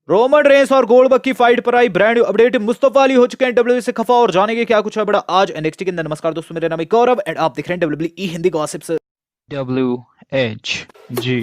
Roman Reigns और Goldberg की fight पर आई brand new update. Mustafa Ali हो चुके हैं डब्ल्यूडब्ल्यूई से खफा और जानेंगे क्या कुछ है बड़ा आज एनएक्सटी के अंदर। नमस्कार दोस्तों, मेरा नाम है गौरव एंड आप देख रहे हैं डब्ल्यूडब्ल्यूई हिंदी गॉसिप्स। WHG।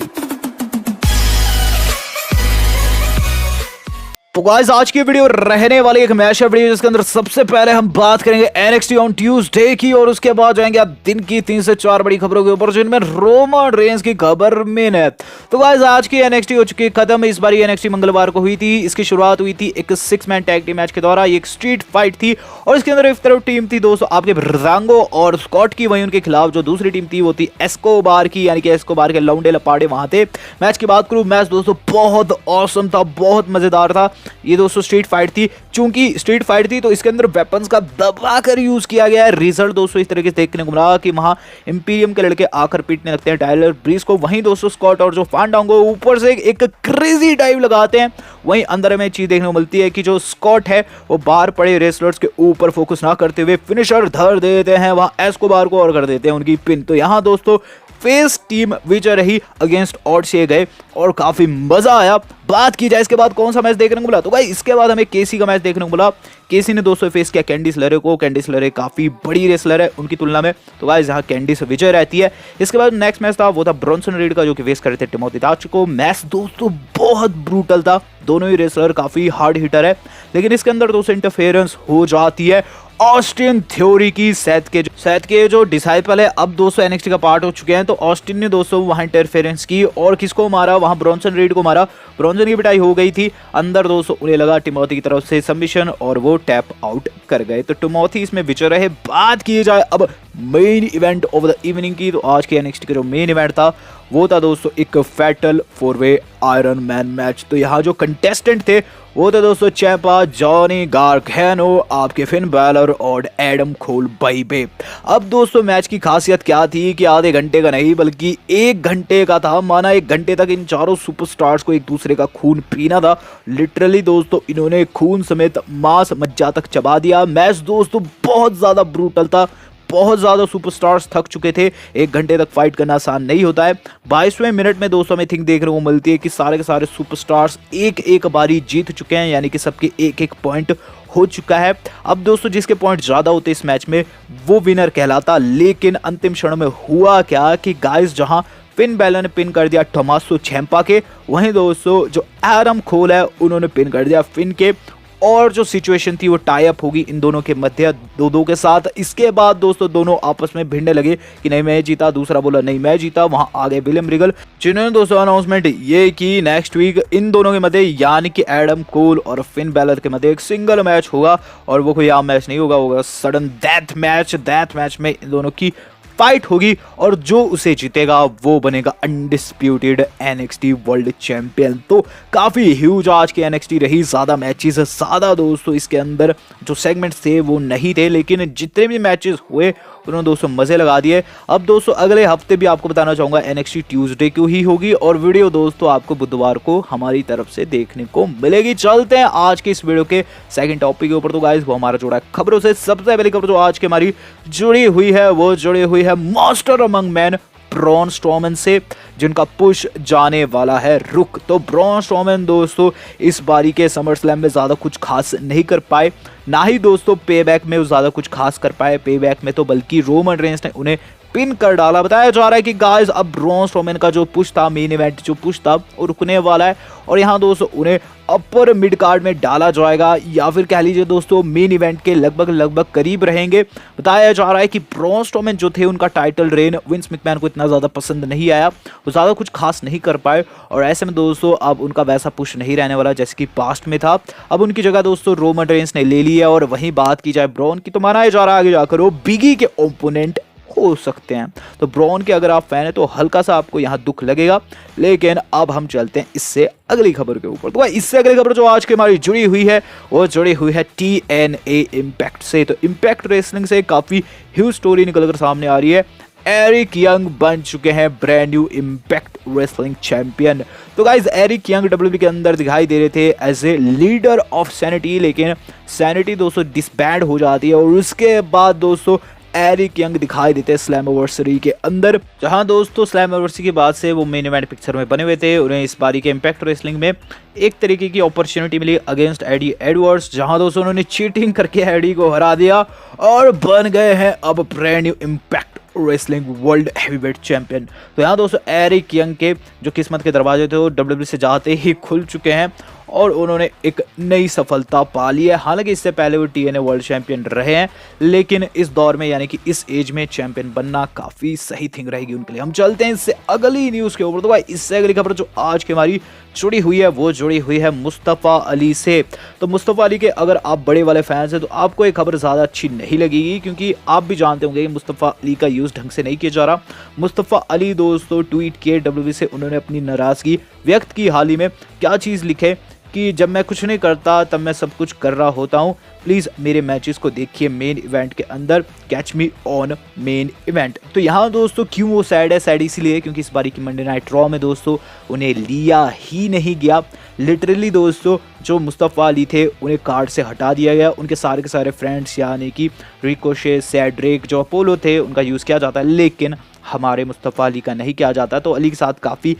तो गाइस आज की वीडियो रहने वाली एक मैशअप वीडियो जिसके अंदर सबसे पहले हम बात करेंगे एनएक्सटी ऑन ट्यूसडे की और उसके बाद जाएंगे आप दिन की 3 से 4 बड़ी खबरों के ऊपर जिनमें रोमन रेंस की खबर मेन है। तो गाइस आज की एनएक्सटी हो चुकी है खत्म। इस बार एनएक्सटी मंगलवार को हुई थी। इसकी शुरुआत हुई थी एक 6 मैन टैग टीम मैच के द्वारा। ये एक स्ट्रीट फाइट थी और इसके अंदर एक तरफ टीम थी दोस्तों आपके ब्रांगो और स्कॉट की, वहीं उनके खिलाफ जो दूसरी टीम थी वो थी एस्कोबार की, यानी कि एस्कोबार के लौंडे लपाड़े वहां थे। मैच की बात करूं, मैच दोस्तों बहुत ऑसम था, बहुत मजेदार था। ये दोस्तों स्ट्रीट फाइट थी। चूंकि स्ट्रीट फाइट थी तो इसके अंदर वेपन्स का दबाकर यूज किया गया है। रिजल्ट दोस्तों इस तरीके से देखने को मिला कि वहां इंपीरियम के लड़के आकर पीटने लगते हैं टाइलर ब्रीज को, वहीं दोस्तों स्कॉट और जो फैंडांगो ऊपर से एक क्रेजी डाइव लगाते हैं। वहीं अंदर में चीज देखने को मिलती है कि जो स्कॉट है वो बाहर पड़े रेसलर्स के ऊपर फोकस ना करते हुए फिनिशर धर देते हैं वहां एस्कोबार को और कर देते हैं उनकी पिन। तो यहां दोस्तों फेस टीम विजय रही अगेंस्ट ऑड्स ये गए और काफी मजा आया। बात की जाए इसके बाद कौन सा मैच देखने को मिला, तो भाई इसके बाद हमें केसी का मैच देखने को मिला। केसी ने दोस्तों फेस किया कैंडिस लरे को। कैंडिस लरे काफी बड़ी रेसलर है उनकी तुलना में, तो भाई यहाँ कैंडिस विजय रहती है। इसके बाद नेक्स्ट मैच था वो था ब्रॉन्सन रीड का जो कि फेस कर रहे थे टिमोथी thatch को। मैच दोस्तों बहुत ब्रूटल था, दोनों ही रेसलर काफी हार्ड हिटर है, लेकिन इसके अंदर दोस्तों इंटरफेरेंस हो जाती है ऑस्टिन थ्योरी की। सेथ के जो डिसाइपल है अब दोस्तों एनएक्सटी का पार्ट हो चुके हैं। तो ऑस्टिन ने दोस्तों वहां इंटरफेरेंस की और किसको मारा, वहां ब्रॉन्सन रीड को मारा। ब्रॉन्सन की पिटाई हो गई थी, अंदर दोस्तों उन्हें लगा टिमोथी की तरफ से सबमिशन और वो टैप आउट कर गए। तो टिमोथी इसमें विजय रहे। बात की जाए अब main event of the evening की, तो आज के एनएक्सटी का जो मेन इवेंट था वो था दोस्तों एक फैटल 4-वे आयरन मैन मैच। तो यहाँ जो कंटेस्टेंट थे वो थे दोस्तों चैंपा, जॉनी गार्गैनो, आपके फिन बैलर और एडम कोल बाइबे। अब दोस्तों मैच की खासियत क्या थी कि आधे घंटे का नहीं बल्कि 1 घंटे का था। माना 1 घंटे तक इन चारों सुपरस्टार्स को एक दूसरे का खून पीना था। लिटरली दोस्तों इन्होंने खून समेत मांस मज्जा तक चबा दिया। मैच दोस्तों बहुत ज्यादा ब्रूटल था, बहुत ज्यादा सुपरस्टार्स थक चुके थे। 1 घंटे तक फाइट करना आसान नहीं होता है। 22वें मिनट में दोस्तों हमें थिंक देखने को मिलती है कि सारे के सारे सुपरस्टार्स एक बारी जीत चुके हैं, यानी कि सबके एक पॉइंट हो चुका है। अब दोस्तों जिसके पॉइंट ज्यादा होते इस मैच में वो विनर कहलाता। लेकिन अंतिम क्षण में हुआ क्या कि गाइस जहां फिन बैलर ने पिन कर दिया टोमासो ciampa के, वहीं दोस्तों जो एडम कोल है उन्होंने पिन कर दिया फिन के, और जो सिचुएशन थी वो टाई अप होगी इन दोनों के मध्य 2-2 के साथ। इसके बाद दोस्तों दोनों आपस में भिड़ने लगे कि नहीं मैं जीता, दूसरा बोला नहीं मैं जीता। वहां आ गए विलियम रिगल जिन्होंने दोस्तों अनाउंसमेंट ये की नेक्स्ट वीक इन दोनों के मध्य यानी कि एडम कोल और फिन बैलर के मध्य एक सिंगल मैच होगा और वो कोई आम मैच नहीं होगा sudden death match. Death match में इन दोनों की फाइट होगी और जो उसे जीतेगा वो बनेगा अनडिस्प्यूटेड एनएक्सटी वर्ल्ड चैंपियन। तो काफी ह्यूज आज की एनएक्सटी रही। ज्यादा मैचेस ज्यादा दोस्तों इसके अंदर जो सेगमेंट्स थे वो नहीं थे, लेकिन जितने भी मैचेस हुए उन्होंने दोस्तों मजे लगा दिए। अब दोस्तों अगले हफ्ते भी आपको बताना चाहूंगा एनएक्सटी ट्यूसडे को ही होगी और वीडियो दोस्तों आपको बुधवार को हमारी तरफ से देखने को मिलेगी। चलते हैं आज के इस वीडियो के सेकंड टॉपिक के ऊपर। तो गाइस वो हमारा जुड़ा है खबरों से। सबसे पहली खबर जो आज की हमारी जुड़ी हुई है वो जुड़ी हुई है master among man Braun Strowman से, जिनका पुश जाने वाला है रुक। तो ब्रॉन स्ट्रोमन दोस्तों इस बारी के समर स्लैम में ज्यादा कुछ खास नहीं कर पाए, ना ही दोस्तों पे बैक में वो ज्यादा कुछ खास कर पाए। पे बैक में तो बल्कि रोमन रेंस ने उन्हें पिन कर डाला। बताया जा रहा है कि गाइस अब ब्रॉन स्ट्रोमन का जो पुश था, मेन इवेंट जो पुश था वो रुकने वाला है और यहाँ दोस्तों उन्हें अपर मिड कार्ड में डाला जाएगा या फिर कह लीजिए दोस्तों मेन इवेंट के लगभग करीब रहेंगे। बताया जा रहा है कि ब्रॉन स्ट्रोमन जो थे उनका टाइटल रेन विंस मैकमैन को इतना ज्यादा पसंद नहीं आया, वो ज्यादा कुछ खास नहीं कर पाए और ऐसे में दोस्तों अब उनका वैसा पुश नहीं रहने वाला जैसे कि पास्ट में था। अब उनकी जगह दोस्तों रोमन रेंस ने ले लिया और वहीं बात की जाए ब्रॉन की तो माना जा रहा है आगे जाकर वो बिगी के ओपोनेंट हो सकते हैं। तो ब्रॉन के अगर आप फैन है तो हल्का सा आपको यहाँ दुख लगेगा, लेकिन अब हम चलते हैं इससे अगली खबर के ऊपर। तो इससे अगली खबर जो आज की हमारी जुड़ी हुई है वो जुड़ी हुई है TNA इम्पैक्ट से। तो इम्पैक्ट रेसलिंग से काफी ह्यूज स्टोरी निकलकर सामने आ रही है। एरिक यंग बन चुके हैं brand new Impact Wrestling champion. तो गाइज एरिक यंग डब्ल्यूडब्ल्यूई के अंदर दिखाई दे रहे थे as a leader of Sanity, लेकिन सैनिटी दोस्तों डिसबैंड हो जाती है और उसके बाद दोस्तों एरिक यंग दिखाई देते हैं स्लैमवर्सरी के अंदर, जहां दोस्तों स्लैमवर्सरी के बाद से वो मेन इवेंट पिक्चर में बने हुए थे। उन्हें इस बारी के इम्पैक्ट रेसलिंग में एक तरीके की अपॉर्चुनिटी मिली अगेंस्ट एडी एडवर्ड्स, जहां दोस्तों उन्होंने चीटिंग करके एडी को हरा दिया और बन गए हैं अब brand new Impact wrestling world heavyweight champion. तो यहाँ दोस्तों एरिक यंग के जो किस्मत के दरवाजे थे वो WWE से जाते ही खुल चुके हैं और उन्होंने एक नई सफलता पा ली है। हालांकि इससे पहले वो TNA वर्ल्ड चैंपियन रहे हैं, लेकिन इस दौर में यानी कि इस एज में चैंपियन बनना काफ़ी सही थिंग रहेगी उनके लिए। हम चलते हैं इससे अगली न्यूज़ के ऊपर। तो भाई इससे अगली खबर जो आज की हमारी जुड़ी हुई है वो जुड़ी हुई है मुस्तफ़ा अली से। तो मुस्तफ़ा अली के अगर आप बड़े वाले फैंस हैं तो आपको ये खबर ज़्यादा अच्छी नहीं लगेगी, क्योंकि आप भी जानते होंगे कि मुस्तफ़ा अली का यूज़ ढंग से नहीं किया जा रहा। मुस्तफ़ा अली दोस्तों ट्वीट किए WWE से, उन्होंने अपनी नाराज़गी व्यक्त की। हाल ही में क्या चीज़ लिखे कि जब मैं कुछ नहीं करता तब मैं सब कुछ कर रहा होता हूँ, प्लीज़ मेरे मैचेस को देखिए मेन इवेंट के अंदर, catch me on main event. तो यहाँ दोस्तों क्यों वो सैड है? सैड इसीलिए क्योंकि इस बारी की मंडे नाइट रॉ में दोस्तों उन्हें लिया ही नहीं गया। लिटरली दोस्तों जो मुस्तफ़ा अली थे उन्हें कार्ड से हटा दिया गया। उनके सारे के सारे फ्रेंड्स यानी कि रिकोशे, सैड्रिक, जो अपोलो थे उनका यूज़ किया जाता है, लेकिन हमारे मुस्तफ़ा अली का नहीं किया जाता। तो अली के साथ काफ़ी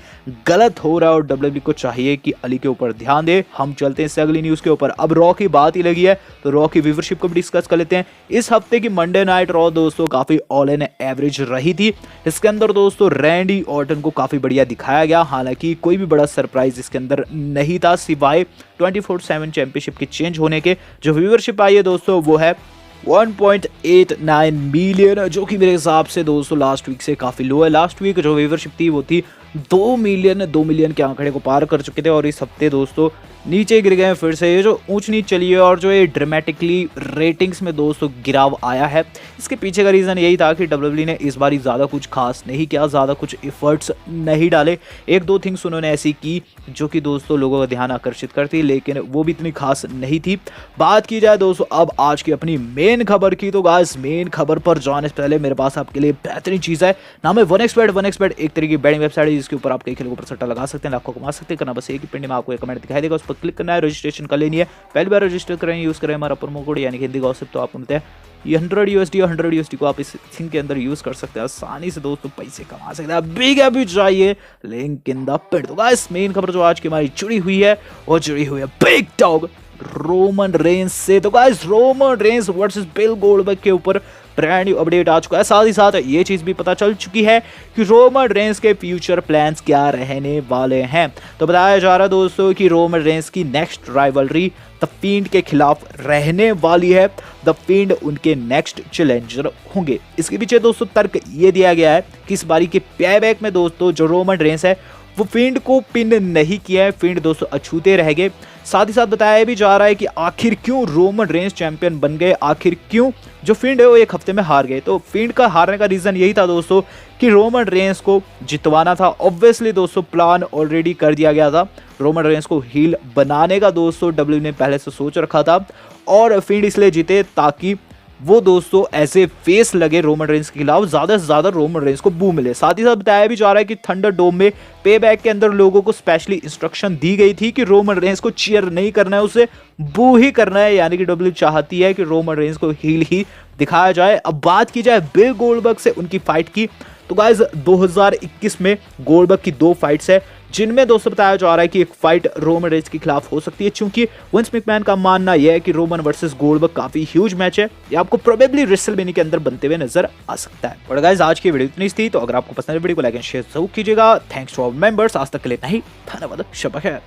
गलत हो रहा है और WWE को चाहिए कि अली के ऊपर ध्यान दे। हम चलते हैं इससे अगली न्यूज़ के ऊपर। अब रॉ की बात ही लगी है तो रॉ की व्यूवरशिप को भी डिस्कस कर लेते हैं। इस हफ्ते की मंडे नाइट रॉ दोस्तों काफ़ी ऑल इन एवरेज रही थी। इसके अंदर दोस्तों रैंडी ऑर्टन को काफ़ी बढ़िया दिखाया गया। हालांकि कोई भी बड़ा सरप्राइज इसके अंदर नहीं था सिवाय 24/7 चैंपियनशिप के चेंज होने के। जो व्यूवरशिप आई है दोस्तों वो है 1.89 मिलियन, जो कि मेरे हिसाब से दोस्तों लास्ट वीक से काफ़ी लो है। लास्ट वीक जो व्यूवरशिप थी वो थी 2 मिलियन के आंकड़े को पार कर चुके थे और इस हफ्ते दोस्तों नीचे गिर गए फिर से। ये जो ऊंच नीच चली है और जो ये ड्रामेटिकली रेटिंग्स में दोस्तों गिराव आया है, इसके पीछे का रीज़न यही था कि WWE ने इस बार ज़्यादा कुछ खास नहीं किया, ज़्यादा कुछ एफर्ट्स नहीं डाले। एक दो थिंग्स उन्होंने ऐसी की जो कि दोस्तों लोगों का ध्यान आकर्षित करती, लेकिन वो भी इतनी खास नहीं थी। बात की जाए दोस्तों अब आज की अपनी मेन खबर की, तो गाइस मेन खबर पर जाने से पहले मेरे पास आपके लिए बेहतरीन चीज़ है, नाम है 1xBet। 1xBet एक तरीके की बैटिंग वेबसाइट है जिसके ऊपर आप कई खेलों को सट्टा लगा सकते हैं, लाखों कमा सकते हैं। करना बस एक ही पिंड में आपको एक कमेंट दिखाई देगा, उस पर क्लिक करना है, रजिस्ट्रेशन कर लेनी है। पहली बार रजिस्टर करें, यूज़ करें हमारा प्रोमो कोड यानी कि हिंदी गॉसिप, तो आपको मिलता है ये 100 USD और 100 USD को आप इस थिंग के अंदर यूज़ कर सकते हैं, आसानी से दोस्तों पैसे कमा सकते हैं। बिग अभी चाहिए लिंक इन द पिन। तो गाइस मेन खबर जो आज की हमारी जुड़ी हुई है वो जुड़ी हुई है बिग डॉग रोमन रेंस से। तो guys Roman Reigns versus bill Goldberg के ऊपर ब्रांड न्यू अपडेट आ चुका है। साथ ही साथ ये चीज़ भी पता चल चुकी है कि रोमन रेंस के फ्यूचर प्लान्स क्या रहने वाले हैं। तो बताया जा रहा है दोस्तों कि रोमन रेंस की नेक्स्ट राइवलरी द फील्ड के खिलाफ रहने वाली है। द फील्ड उनके नेक्स्ट चैलेंजर होंगे। इसके पीछे दोस्तों तर्क ये दिया गया है कि इस बारी के पेबैक में दोस्तों जो रोमन रेंस है वो फील्ड को पिन नहीं किया है, फील्ड दोस्तों अछूते रह गए। साथ ही साथ बताया भी जा रहा है कि आखिर क्यों रोमन रेंस चैंपियन बन गए, आखिर क्यों जो फील्ड है वो एक हफ्ते में हार गए। तो फील्ड का हारने का रीज़न यही था दोस्तों कि रोमन रेंस को जितवाना था। ऑब्वियसली दोस्तों प्लान ऑलरेडी कर दिया गया था, रोमन रेंस को हील बनाने का दोस्तों WWE ने पहले से सोच रखा था और फील्ड इसलिए जीते ताकि वो दोस्तों ऐसे फेस लगे रोमन रेंस के खिलाफ, ज़्यादा से ज़्यादा रोमन रेंस को बू मिले। साथ ही साथ बताया भी जा रहा है कि थंडर डोम में पेबैक के अंदर लोगों को स्पेशली इंस्ट्रक्शन दी गई थी कि रोमन रेंस को चीयर नहीं करना है, उसे बू ही करना है। यानी कि WWE चाहती है कि रोमन रेंस को हील ही दिखाया जाए। अब बात की जाए बिल गोल्डबर्ग से उनकी फाइट की, तो गाइस 2021 में गोल्डबर्ग की 2 फाइट्स है जिनमें दोस्तों बताया जा रहा है कि एक फाइट रोमन रेंस के खिलाफ हो सकती है, क्योंकि विंस मैकमैन का मानना यह है कि रोमन वर्सेस गोल्डबर्ग काफी ह्यूज मैच है, ये आपको प्रोबेबली रेसलमेनिया के अंदर बनते हुए नजर आ सकता है। और गाइस आज की वीडियो इतनी थी, तो अगर आपको पसंद है वीडियो को लाइक एंड शेयर जरूर कीजिएगा। थैंक्स टू आवर मेंबर्स, आज तक के लिए नहीं, धन्यवाद, शब बखैर।